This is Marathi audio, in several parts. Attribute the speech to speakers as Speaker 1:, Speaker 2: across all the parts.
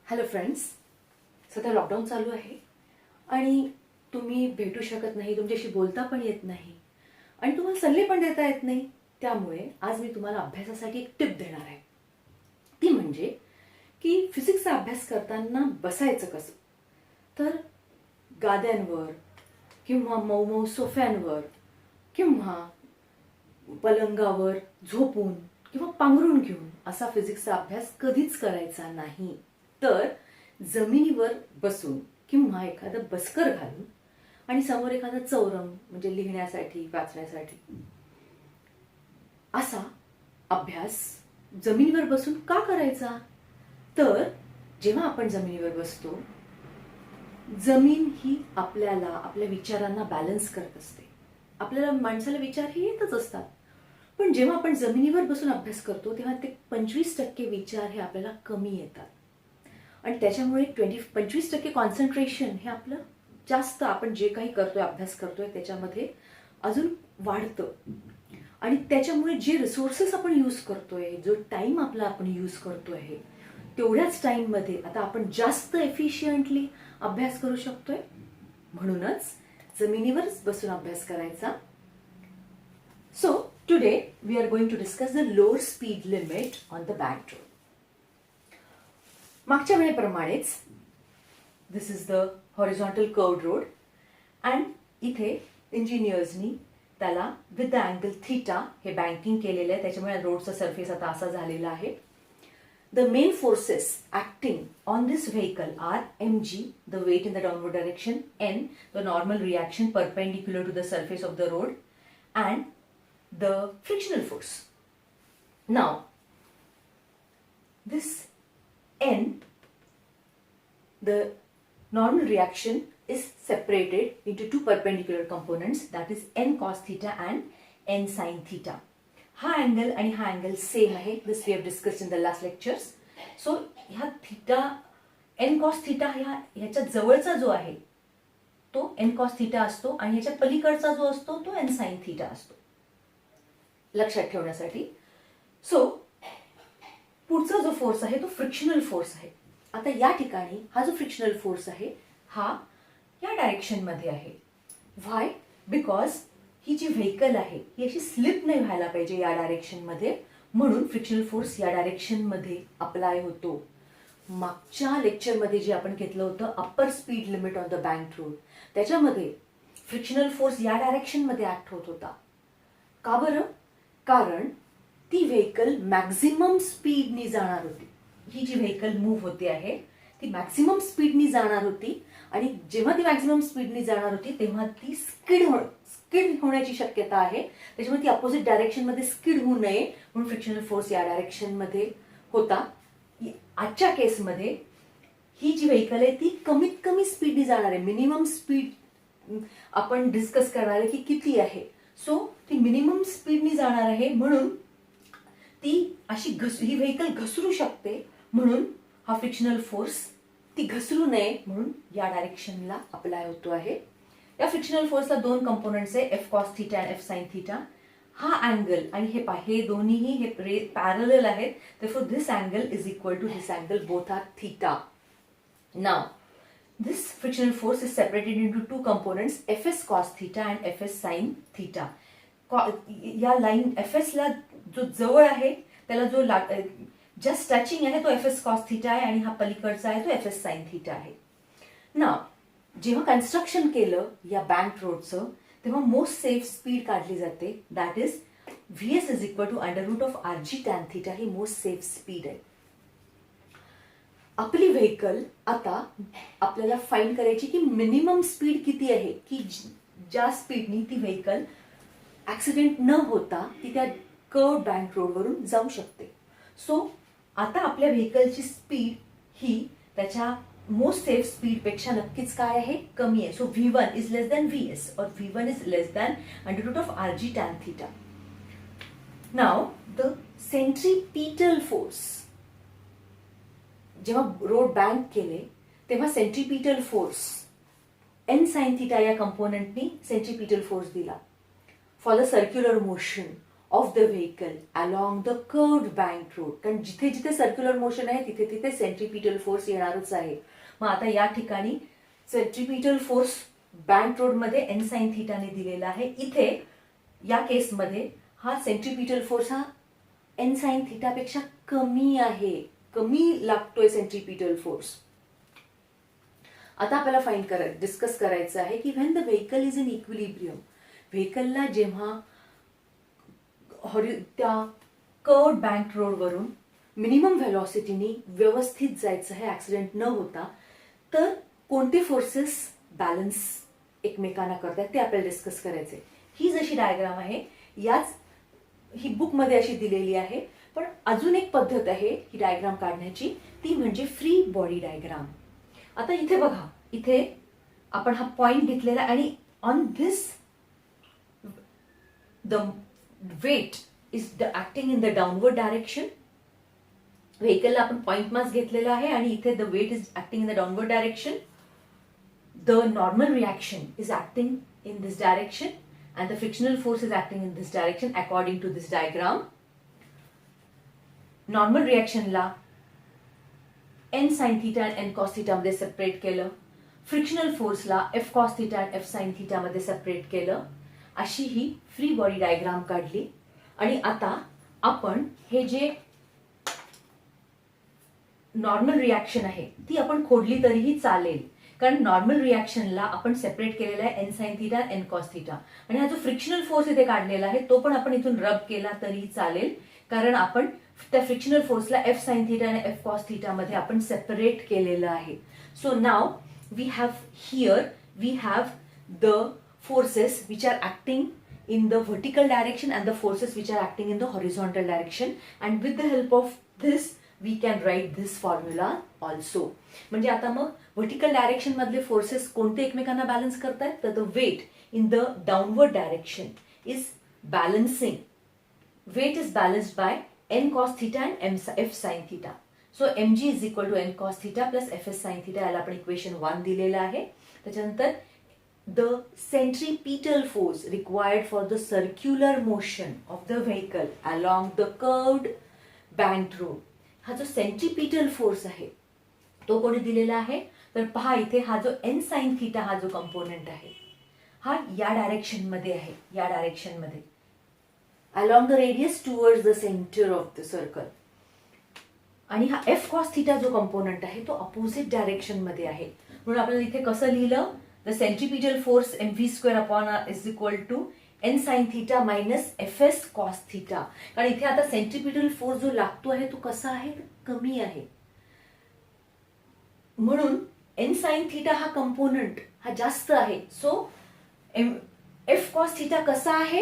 Speaker 1: हॅलो फ्रेंड्स, सध्या लॉकडाऊन चालू आहे आणि तुम्ही भेटू शकत नाही, तुमच्याशी बोलता पण येत नाही आणि तुम्हाला सल्ले पण देता येत नाही. त्यामुळे आज मी तुम्हाला अभ्यासासाठी एक टिप देणार आहे. ती म्हणजे की फिजिक्सचा अभ्यास करताना बसायचं कसं. तर गाद्यांवर किंवा मऊ मऊ सोफ्यांवर किंवा पलंगावर झोपून किंवा पांघरून घेऊन असा फिजिक्सचा अभ्यास कधीच करायचा नाही. तर जमिनीवर बसून किंवा एखादं बसकर घालून आणि समोर एखादा चौरंग म्हणजे लिहिण्यासाठी वाचण्यासाठी असा अभ्यास जमिनीवर बसून का करायचा. तर जेव्हा आपण जमिनीवर बसतो, जमीन ही आपल्याला आपल्या विचारांना बॅलन्स करत असते. आपल्याला माणसाला विचार हे येतच असतात, पण जेव्हा आपण जमिनीवर बसून अभ्यास करतो तेव्हा ते 25% विचार हे आपल्याला कमी येतात आणि त्याच्यामुळे 25% कॉन्सन्ट्रेशन हे आपलं जास्त, आपण जे काही करतोय अभ्यास करतोय त्याच्यामध्ये अजून वाढतं आणि त्याच्यामुळे जे रिसोर्सेस आपण यूज करतोय, जो टाइम आपला आपण यूज करतोय, तेवढ्याच टाइममध्ये आता आपण जास्त एफिशियंटली अभ्यास करू शकतोय. म्हणूनच जमिनीवरच बसून अभ्यास करायचा. So today we are going to discuss the lower speed limit on the bank road. मागच्या वेळेप्रमाणेच this is the horizontal curved road and इथे इंजिनियर्सनी त्याला विथ द अँगल थीटा हे बँकिंग केलेलं आहे. त्याच्यामुळे रोडचा सरफेस आता असा झालेला आहे. The main forces acting on this vehicle are mg, the weight in the downward direction, n, the normal reaction perpendicular to the surface of the road, and the frictional force. Now, this n, the normal reaction is separated into two perpendicular components, that is n cos theta and n sin theta. हा अँगल आणि हा अँगल सेम आहे. This we have discussed in the last lectures. So ह्या थीटा, एन कॉस थीटा ह्याच्या जवळचा जो आहे तो एन कॉस थीटा असतो आणि ह्याच्या पलीकडचा जो असतो तो एन साइन थीटा असतो, लक्षात ठेवण्यासाठी. सो पुढचा जो फोर्स आहे तो फ्रिक्शनल फोर्स आहे. आता या ठिकाणी हा जो फ्रिक्शनल फोर्स आहे हा या डायरेक्शन मध्ये आहे. व्हाय? बिकॉज ही जी व्हेकल आहे ही अशी स्लिप नाही व्हायला पाहिजे या डायरेक्शन मध्ये, म्हणून फ्रिक्शनल फोर्स या डायरेक्शन मध्ये अप्लाय होतो. मागच्या लेक्चरमध्ये जे आपण घेतलं होतं upper speed limit on the bank road, त्याच्यामध्ये फ्रिक्शनल फोर्स या डायरेक्शन मध्ये ऍक्ट होत होता. का बरं? कारण ती व्हेकल मॅक्झिमम स्पीडनी जाणार होती. ही जी व्हेकल मूव्ह होते आहे ती मॅक्झिमम स्पीडनी जाणार होती आणि जेव्हा ती मॅक्झिमम स्पीडनी जाणार होती तेव्हा ती स्किड होण्याची शक्यता आहे. त्याच्यामुळे ती अपोजिट डायरेक्शन मध्ये स्किड होऊ नये म्हणून फ्रिक्शनल फोर्स या डायरेक्शन मध्ये होता. आजच्या केसमध्ये ही जी व्हेकल आहे ती कमीत कमी स्पीडनी जाणार आहे. मिनिमम स्पीड आपण डिस्कस करणार आहे की किती आहे. सो ती मिनिमम स्पीडनी जाणार आहे म्हणून ती अशी ही व्हेकल घसरू शकते, म्हणून हा फ्रिक्शनल फोर्स ती घसरू नये म्हणून या डायरेक्शनला अप्लाय होतो आहे. या फ्रिक्शनल फोर्सला दोन कंपोनेंट्स आहे, एफ कॉस थीटा आणि एफ साइन थीटा. हा अँगल आणि हे दोन्हीही हे पॅरलल आहेत. therefore this angle is equal to this angle, both are theta. Now this frictional force is separated into two components, fs cos theta and fs sin theta. या लाईन fs ला जो जवळ आहे त्याला जो जस्ट टचिंग आहे तो fs cos theta आहे आणि हा पलीकडचा आहे तो fs sin theta आहे. नाउ जेव्हा कन्स्ट्रक्शन केलं या बँक रोडचं तेव्हा मोस्ट सेफ स्पीड काढली जाते, that is vs is equal to under root of rg tan theta. ही मोस्ट सेफ स्पीड आहे. आपली व्हेकल आता आपल्याला फाइंड करायची की मिनिमम स्पीड किती आहे, की ज्या स्पीडनी ती व्हेकल ऍक्सिडेंट न होता ती त्या कर्व्ड बँक रोडवरून जाऊ शकते. सो आता आपल्या व्हेकलची स्पीड ही त्याच्या मोस्ट सेफ स्पीड पेक्षा नक्कीच काय आहे, कमी आहे. So v1 is less than vs और v1 is less than under root of rg tan theta. Now the centripetal force, जेव्हा रोड बँक केले तेव्हा centripetal force n sin theta या कंपोनेंटनी सेंट्रीपिटल फोर्स दिला for the circular motion of the vehicle along the curved bank road. कारण जिथे जिथे सर्क्युलर मोशन आहे तिथे तिथे सेंट्रीपिटल फोर्स येणारच आहे. मग आता या ठिकाणी सेंट्रीपिटल फोर्स बँक रोड मध्ये एन साइन थिटाने दिलेला आहे. इथे या केसमध्ये हा सेंट्रीपिटल फोर्स हा एन साइन थिटापेक्षा कमी आहे, कमी लागतोय सेंट्रीपिटल फोर्स. आता आपल्याला डिस्कस करायचं आहे की when the vehicle is in equilibrium, व्हेकलला जेव्हा त्या कर्व्ड बँक रोडवरून मिनिमम व्हेलॉसिटीनी व्यवस्थित जायचं आहे ऍक्सिडेंट न होता, तर कोणते फोर्सेस बॅलन्स एकमेकांना करतात ते आपल्याला डिस्कस करायचे. ही जशी डायग्राम आहे याच ही बुकमध्ये अशी दिलेली आहे, पण अजून एक पद्धत आहे ही डायग्राम काढण्याची, ती म्हणजे फ्री बॉडी डायग्राम. आता इथे बघा, इथे आपण हा पॉइंट घेतलेला आणि on this the weight is acting in the downward direction. व्हेकलला आपण पॉइंट मास घेतलेला आहे आणि इथे the weight is acting in the downward direction. The normal reaction is acting in this direction and the frictional force is acting in this direction according to this diagram. Normal reaction ला n sin theta and n cos theta मध्ये सेपरेट केलं. फ्रिक्शनल फोर्स ला f cos theta and f sin theta मध्ये सेपरेट केलं. अशी ही फ्री बॉडी डायग्राम काढली. आणि आता आपण हे जे नॉर्मल रिएक्शन आहे ती आपण खोडली तरीही चालेल, कारण नॉर्मल रिएक्शनला आपण सेपरेट केलेला आहे N sine theta N cos theta. आणि हा जो फ्रिक्शनल फोर्स इथे काढलेला आहे तो पण आपण इथून रब केला तरी चालेल, कारण आपण त्या फ्रिक्शनल फोर्सला एफ साइन थिटा आणि एफ कॉस थिटा मध्ये आपण सेपरेट केलेलं आहे. So now we have the forces which are acting in the vertical direction and the forces which are acting in the horizontal direction, and with the help of this we can write this formula also. म्हणजे आता मग वर्टिकल डायरेक्शन मधले फोर्सेस कोणते एकमेकांना बॅलन्स करतात, तर the weight in the downward direction is balancing, weight is balanced by N cos theta and F sine theta. So mg is equal to N cos theta plus F S sine theta, याला आपण इक्वेशन 1 दिलेलं आहे. त्याच्यानंतर the centripetal force required for the circular motion of the vehicle along the curved banked road. हा जो सेंट्रीपिटल फोर्स आहे तो कोणी दिलेला आहे, तर पहा इथे हा जो एन साइन थिटा हा जो कंपोनेंट आहे हा या डायरेक्शन मध्ये आहे, या डायरेक्शन मध्ये along the radius towards the center of the circle. आणि हा एफ कॉस थिटा जो कंपोनेंट आहे तो अपोजिट डायरेक्शन मध्ये आहे. म्हणून आपल्याला इथे कसं लिहिलं, the centripetal force mv square upon r is equal to n sin theta minus fs cos theta. कारण इथे आता सेंट्रीपिटल फोर्स जो लागतो आहे तो कसा आहे, कमी आहे. म्हणून n sin theta हा कंपोनेंट हा जास्त आहे. सो f cos theta कसा आहे,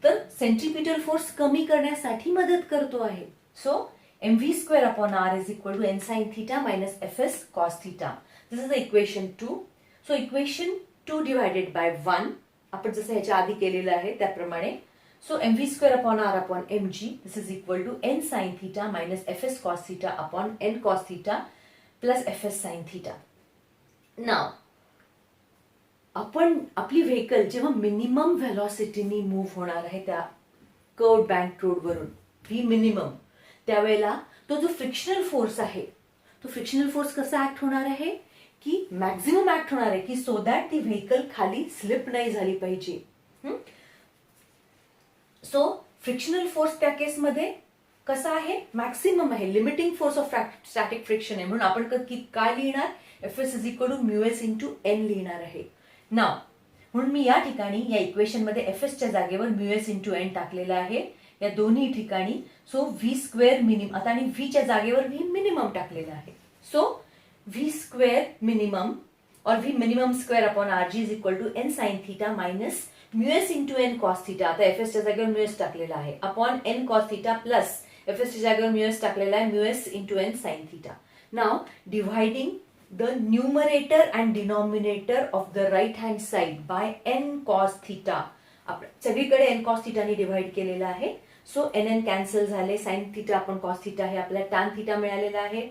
Speaker 1: तर सेंट्रीपिटल फोर्स कमी करण्यासाठी मदत करतो आहे. So mv square upon r is equal to n sin theta minus fs cos theta. This is the equation 2. So equation 2 divided by 1 आपण जसं ह्याच्या आधी केलेलं आहे त्याप्रमाणे. So M V square upon R upon M G, this is equal to N sine theta minus F S cos theta upon N cos theta plus F S sine theta. Now आपण आपली व्हेकल जेव्हा मिनिमम व्हेलॉसिटीनी मूव्ह होणार आहे त्या कर्व्ड बँक रोडवरून व्ही मिनिमम, त्यावेळेला तो जो फ्रिक्शनल फोर्स आहे तो फ्रिक्शनल फोर्स कसा ऍक्ट होणार आहे की मॅक्झिमम ऍक्ट होणार आहे की सो दॅट ती व्हेकल खाली स्लिप नाही झाली पाहिजे. सो फ्रिक्शनल फोर्स त्या केसमध्ये कसा आहे, मॅक्सिमम आहे. Limiting force of static friction आहे, म्हणून आपण काय लिहिणार, F S is equal to mu S into N लिहिणार आहे. नाव म्हणून मी या ठिकाणी या इक्वेशन मध्ये एफ एसच्या जागेवर म्यू एस इंटू एन टाकलेला आहे या दोन्ही ठिकाणी. सो व्ही स्क्वेअर मिनिमम, आता आणि व्हीच्या जागेवर व्ही मिनिमम टाकलेला आहे. So v square minimum or v minimum square upon rg is equal to n sin theta minus mu s into n cos theta. आता fs च्या जागेवर mu s टाकलेला आहे upon n cos theta plus fs च्या जागेवर mu s टाकलेला आहे mu s into n sin theta. Now dividing the numerator and denominator of the right hand side by n cos theta. सगळीकडे n cos theta ने डिवाइड केलेला आहे. सो nn कॅन्सल झाले, sin theta आपण cos theta हे आपल्याला tan theta मिळालेला आहे.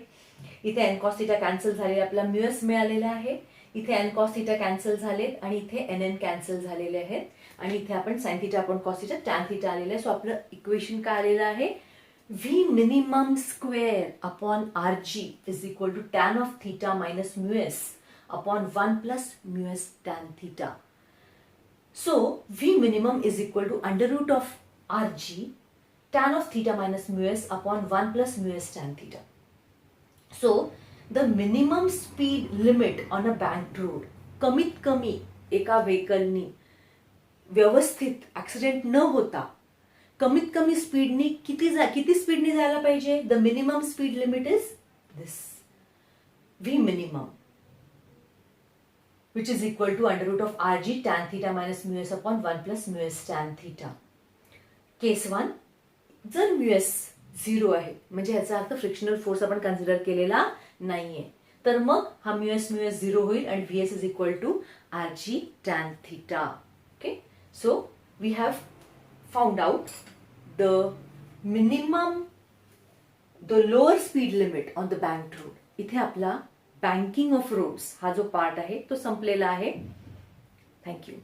Speaker 1: इथे एन कॉस थिटा कॅन्सल झालेला आपला म्यू एस मिळालेला आहे. इथे एन कॉस थिटा कॅन्सल झालेत आणि इथे एन एन कॅन्सल झालेले आहेत आणि इथे आपण sine theta upon cos theta tan theta आलेलं आहे. सो आपलं इक्वेशन काय आलेलं आहे, V minimum square upon R G is equal to tan of theta minus mu S upon 1 plus mu S tan theta. So V minimum is equal to under root of R G tan of theta minus mu s upon 1 plus mu s tan theta. So the minimum speed limit on a banked road, कमीत कमी एका व्हेकलनी व्यवस्थित ऍक्सिडेंट न होता कमीत कमी स्पीडनी किती स्पीडनी जायला पाहिजे, the minimum speed limit is this v minimum which is equal to under root of rg tan theta minus mu s upon 1 plus mu s tan theta. केस 1, जर म्यू एस 0 आहे म्हणजे ह्याचा अर्थ फ्रिक्शनल फोर्स आपण कन्सिडर केलेला नाहीये, तर मग हा म्यू एस 0 होईल आणि V S is equal to R G tan theta. Okay, so we have found out the minimum the lower speed limit on the banked road. इथे आपला बँकिंग ऑफ रोड्स हा जो पार्ट आहे तो संपलेला आहे. थँक्यू.